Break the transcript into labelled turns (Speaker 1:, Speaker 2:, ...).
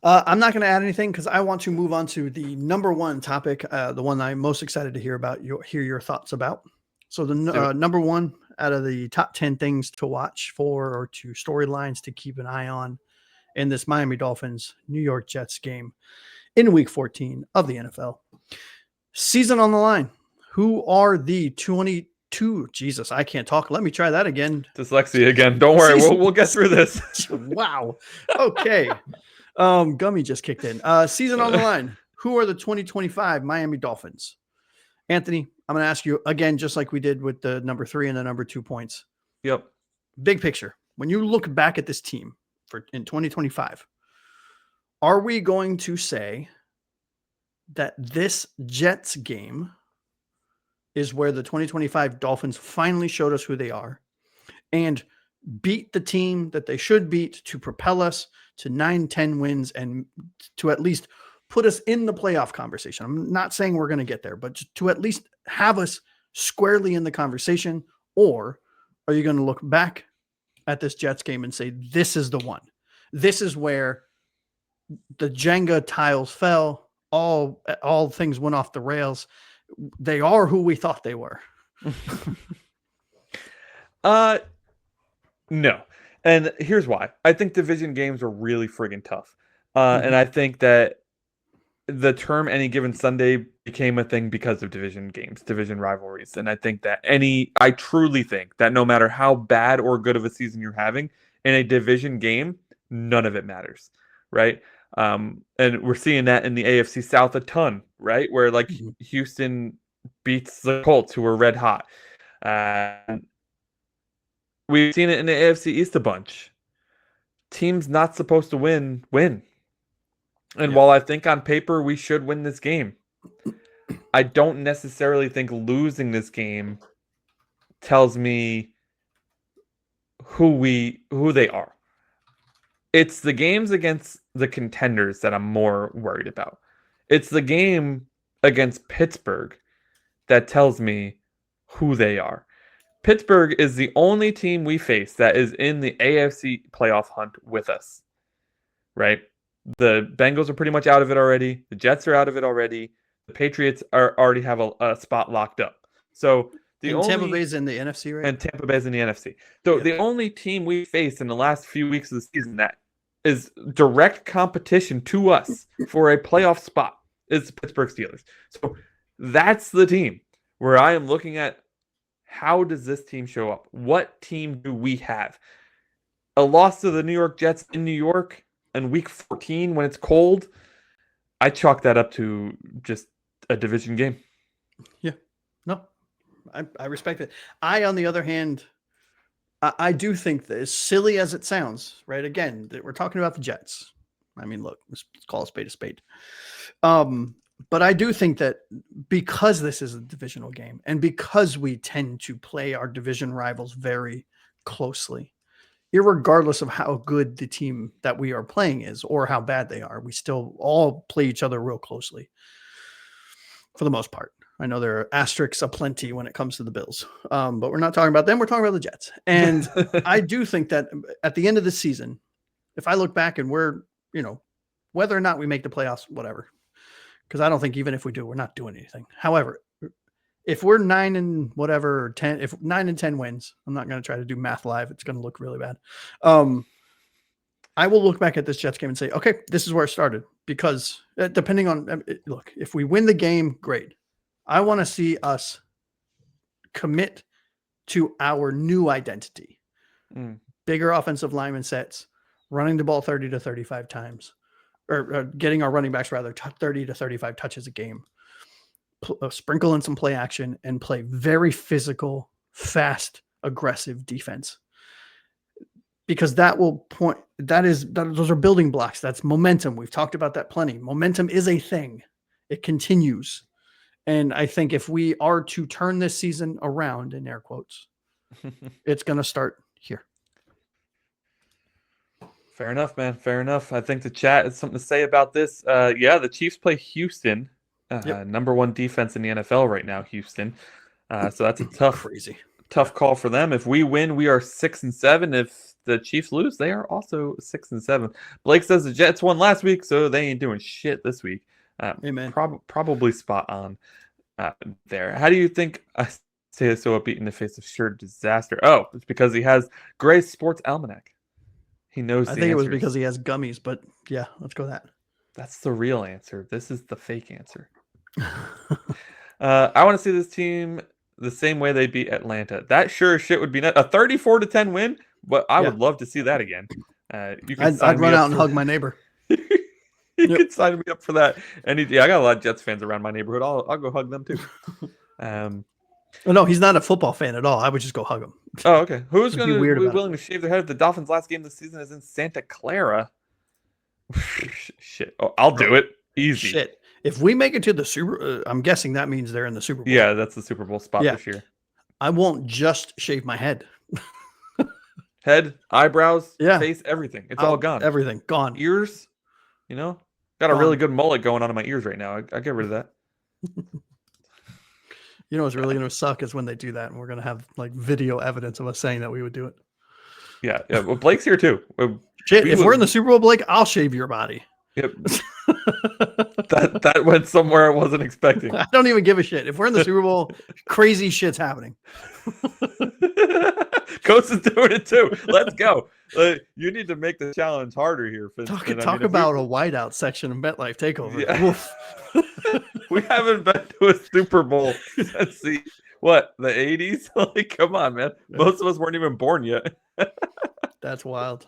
Speaker 1: I'm not going to add anything because I want to move on to the number one topic, the one I'm most excited to hear your thoughts about. So the number one out of the top 10 things to watch for or to storylines to keep an eye on in this Miami Dolphins New York Jets game in Week 14 of the NFL season on the line. Who are the 22? Jesus, I can't talk. Let me try that again.
Speaker 2: Dyslexia again. Don't worry, we'll get through this.
Speaker 1: Wow. Okay. Gummy just kicked in. Season on the line. Who are the 2025 Miami Dolphins? Anthony, I'm going to ask you again, just like we did with the number 3 and the number 2 points.
Speaker 2: Yep.
Speaker 1: Big picture. When you look back at this team in 2025, are we going to say that this Jets game is where the 2025 Dolphins finally showed us who they are and beat the team that they should beat to propel us to 9-10 wins and to at least put us in the playoff conversation? I'm not saying we're going to get there, but to at least have us squarely in the conversation. Or are you going to look back at this Jets game and say, this is the one? This is where the Jenga tiles fell. All things went off the rails. They are who we thought they were.
Speaker 2: No. And here's why. I think division games are really friggin' tough. And I think that the term any given Sunday became a thing because of division games, division rivalries. And I think that I truly think that no matter how bad or good of a season you're having in a division game, none of it matters, right? And we're seeing that in the AFC South a ton, right? Where like Houston beats the Colts, who are red hot. We've seen it in the AFC East a bunch. Teams not supposed to win. And while I think on paper we should win this game, I don't necessarily think losing this game tells me who they are. It's the games against the contenders that I'm more worried about. It's the game against Pittsburgh that tells me who they are. Pittsburgh is the only team we face that is in the AFC playoff hunt with us, right? The Bengals are pretty much out of it already. The Jets are out of it already. The Patriots already have a spot locked up. So
Speaker 1: Tampa Bay's in the NFC, right?
Speaker 2: And Tampa Bay's in the NFC. So the only team we faced in the last few weeks of the season that is direct competition to us for a playoff spot is the Pittsburgh Steelers. So that's the team where I am looking at, how does this team show up? What team do we have? A loss to the New York Jets in New York in Week 14 when it's cold, I chalk that up to just a division game.
Speaker 1: Yeah. No, I respect it. On the other hand, I do think that, as silly as it sounds, right? Again, that we're talking about the Jets. I mean, look, let's call a spade a spade. But I do think that because this is a divisional game and because we tend to play our division rivals very closely, irregardless of how good the team that we are playing is or how bad they are, we still all play each other real closely for the most part. I know there are asterisks aplenty when it comes to the Bills, but we're not talking about them. We're talking about the Jets. And I do think that at the end of the season, if I look back and we're, whether or not we make the playoffs, whatever, because I don't think even if we do, we're not doing anything. However, if we're 9 and whatever, or 10, if 9 and 10 wins, I'm not going to try to do math live. It's going to look really bad. I will look back at this Jets game and say, okay, this is where it started, because depending on, look, if we win the game, great. I want to see us commit to our new identity. Bigger offensive lineman sets, running the ball 30 to 35 times, or getting our running backs rather 30 to 35 touches a game. Sprinkle in some play action and play very physical, fast, aggressive defense. Because that will point, those are building blocks. That's momentum. We've talked about that plenty. Momentum is a thing. It continues. And I think if we are to turn this season around, in air quotes, it's going to start here.
Speaker 2: Fair enough, man. Fair enough. I think the chat has something to say about this. The Chiefs play Houston. Number one defense in the NFL right now, Houston. So that's a tough call for them. If we win, we are 6-7. If the Chiefs lose, they are also 6-7. Blake says the Jets won last week, so they ain't doing shit this week.
Speaker 1: Amen.
Speaker 2: Probably spot on there. How do you think say so upbeat in the face of sure disaster? Oh, it's because he has Gray's Sports Almanac. He knows.
Speaker 1: I think it was because he has gummies, but yeah, let's go that.
Speaker 2: That's the real answer. This is the fake answer. I want to see this team the same way they beat Atlanta. That sure as shit would be a 34-10 win, but I would love to see that again.
Speaker 1: I'd run out and hug my neighbor.
Speaker 2: You can sign me up for that. I got a lot of Jets fans around my neighborhood. I'll go hug them too.
Speaker 1: Oh, no, he's not a football fan at all. I would just go hug him.
Speaker 2: Oh, okay. Who's going to be willing
Speaker 1: it.
Speaker 2: to shave their head if the Dolphins' last game of the season is in Santa Clara? Shit. Oh, I'll do it. Easy.
Speaker 1: Shit. If we make it to the Super, I'm guessing that means they're in the Super Bowl.
Speaker 2: Yeah, that's the Super Bowl spot this year.
Speaker 1: I won't just shave my head.
Speaker 2: Head, eyebrows, face, everything. It's all gone.
Speaker 1: Everything gone.
Speaker 2: Ears, got a really good mullet going on in my ears right now. I get rid of that.
Speaker 1: You know what's really going to suck is when they do that, and we're going to have like video evidence of us saying that we would do it.
Speaker 2: Yeah. Well, Blake's here too.
Speaker 1: Shit, if we're in the Super Bowl, Blake, I'll shave your body.
Speaker 2: Yep. that went somewhere I wasn't expecting.
Speaker 1: I don't even give a shit. If we're in the Super Bowl, crazy shit's happening.
Speaker 2: Coach is doing it too. Let's go. You need to make the challenge harder here.
Speaker 1: Talk about a whiteout section of MetLife Takeover.
Speaker 2: Yeah. We haven't been to a Super Bowl since the 80s. Like, come on, man. Most of us weren't even born yet.
Speaker 1: That's wild.